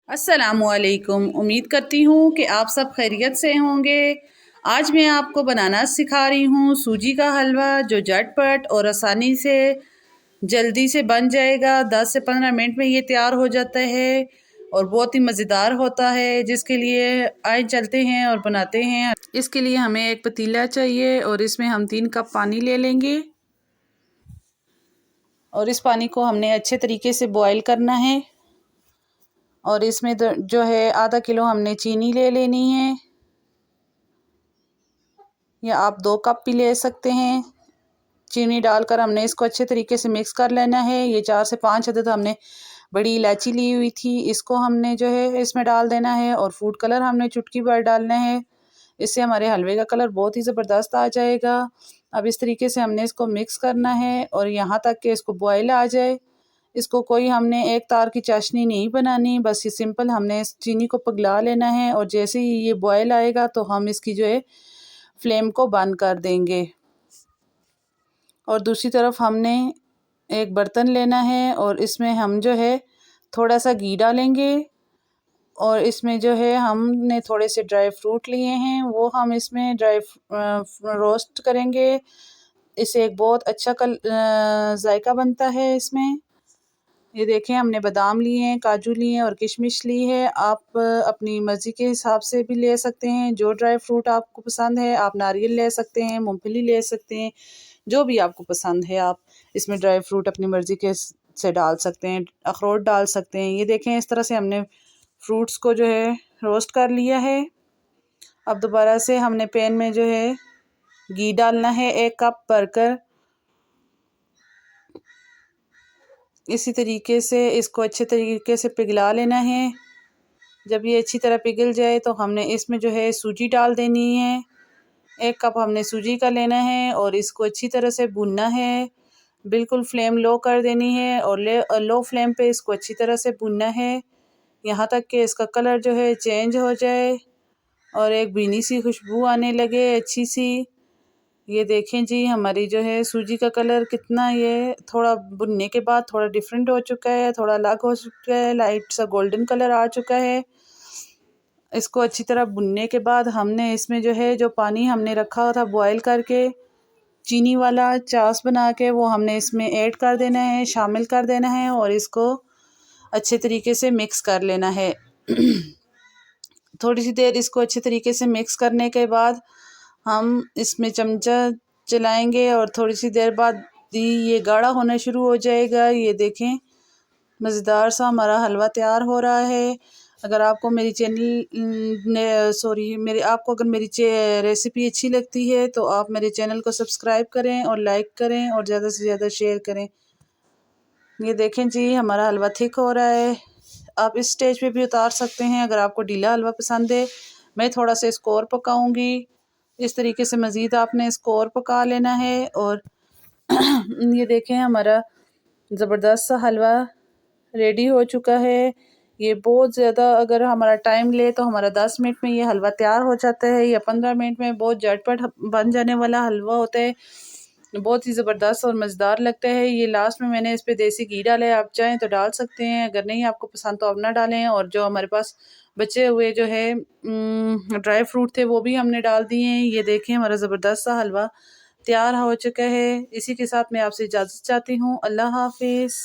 अस्सलामुअलैकुम। उम्मीद करती हूँ कि आप सब खैरियत से होंगे। आज मैं आपको बनाना सिखा रही हूँ सूजी का हलवा, जो झटपट और आसानी से जल्दी से बन जाएगा। 10 से 15 मिनट में ये तैयार हो जाता है और बहुत ही मज़ेदार होता है, जिसके लिए आए चलते हैं और बनाते हैं। इसके लिए हमें एक पतीला चाहिए और इसमें हम 3 कप पानी ले लेंगे और इस पानी को हमने अच्छे तरीके से बॉयल करना है। और इसमें जो है आधा किलो हमने चीनी ले लेनी है, या आप 2 कप भी ले सकते हैं। चीनी डालकर हमने इसको अच्छे तरीके से मिक्स कर लेना है। ये 4 से 5 अदद हमने बड़ी इलायची ली हुई थी, इसको हमने जो है इसमें डाल देना है। और फूड कलर हमने चुटकी भर डालना है, इससे हमारे हलवे का कलर बहुत ही ज़बरदस्त आ जाएगा। अब इस तरीके से हमने इसको मिक्स करना है और यहाँ तक कि इसको बॉयल आ जाए। इसको कोई हमने एक तार की चाशनी नहीं बनानी, बस ये सिंपल हमने इस चीनी को पिघला लेना है। और जैसे ही ये बॉयल आएगा तो हम इसकी जो है फ्लेम को बंद कर देंगे। और दूसरी तरफ हमने एक बर्तन लेना है और इसमें हम जो है थोड़ा सा घी डालेंगे और इसमें जो है हमने थोड़े से ड्राई फ्रूट लिए हैं, वो हम इसमें रोस्ट करेंगे। इससे एक बहुत अच्छा जायका बनता है इसमें। ये देखें, हमने बादाम लिए हैं, काजू लिए हैं और किशमिश ली है। आप अपनी मर्ज़ी के हिसाब से भी ले सकते हैं, जो ड्राई फ्रूट आपको पसंद है। आप नारियल ले सकते हैं, मूंगफली ले सकते हैं, जो भी आपको पसंद है आप इसमें ड्राई फ्रूट अपनी मर्ज़ी के से डाल सकते हैं। अखरोट डाल सकते हैं। ये देखें, इस तरह से हमने फ्रूट्स को जो है रोस्ट कर लिया है। अब दोबारा से हमने पैन में जो है घी डालना है 1 कप भरकर। इसी तरीके से इसको अच्छे तरीके से पिघला लेना है। जब ये अच्छी तरह पिघल जाए तो हमने इसमें जो है सूजी डाल देनी है। 1 कप हमने सूजी का लेना है और इसको अच्छी तरह से भूनना है। बिल्कुल फ्लेम लो कर देनी है और लो फ्लेम पे इसको अच्छी तरह से भूनना है, यहाँ तक कि इसका कलर जो है चेंज हो जाए और एक भीनी सी खुशबू आने लगे अच्छी सी। ये देखें जी, हमारी जो है सूजी का कलर कितना ये थोड़ा भुनने के बाद थोड़ा डिफरेंट हो चुका है, थोड़ा अलग हो चुका है, लाइट सा गोल्डन कलर आ चुका है। इसको अच्छी तरह भुनने के बाद हमने इसमें जो है जो पानी हमने रखा था बॉयल करके, चीनी वाला चास बना के, वो हमने इसमें ऐड कर देना है, शामिल कर देना है और इसको अच्छे तरीके से मिक्स कर लेना है। थोड़ी सी देर इसको अच्छे तरीके से मिक्स करने के बाद हम इसमें चमचा चलाएंगे और थोड़ी सी देर बाद ये गाढ़ा होना शुरू हो जाएगा। ये देखें, मज़ेदार सा हमारा हलवा तैयार हो रहा है। अगर आपको मेरी आपको अगर मेरी रेसिपी अच्छी लगती है तो आप मेरे चैनल को सब्सक्राइब करें और लाइक करें और ज़्यादा से ज़्यादा शेयर करें। ये देखें जी, हमारा हलवा थिक हो रहा है। आप इस स्टेज पे भी उतार सकते हैं अगर आपको ढीला हलवा पसंद है। मैं थोड़ा सा इसको और पकाऊंगी। इस तरीके से मज़ीद आपने इसको और पका लेना है। और ये देखें, हमारा ज़बरदस्त सा हलवा रेडी हो चुका है। ये बहुत ज़्यादा अगर हमारा टाइम ले तो हमारा 10 मिनट में ये हलवा तैयार हो जाता है, या 15 मिनट में बहुत झटपट बन जाने वाला हलवा होता है। बहुत ही ज़बरदस्त और मज़ेदार लगता है। ये लास्ट में मैंने इस पे देसी घी डाला है, आप चाहें तो डाल सकते हैं, अगर नहीं आपको पसंद तो आप ना डालें। और जो हमारे पास बचे हुए जो है ड्राई फ्रूट थे, वो भी हमने डाल दिए हैं। ये देखें, हमारा ज़बरदस्त सा हलवा तैयार हो चुका है। इसी के साथ मैं आपसे इजाज़त चाहती हूँ। अल्लाह हाफिज़।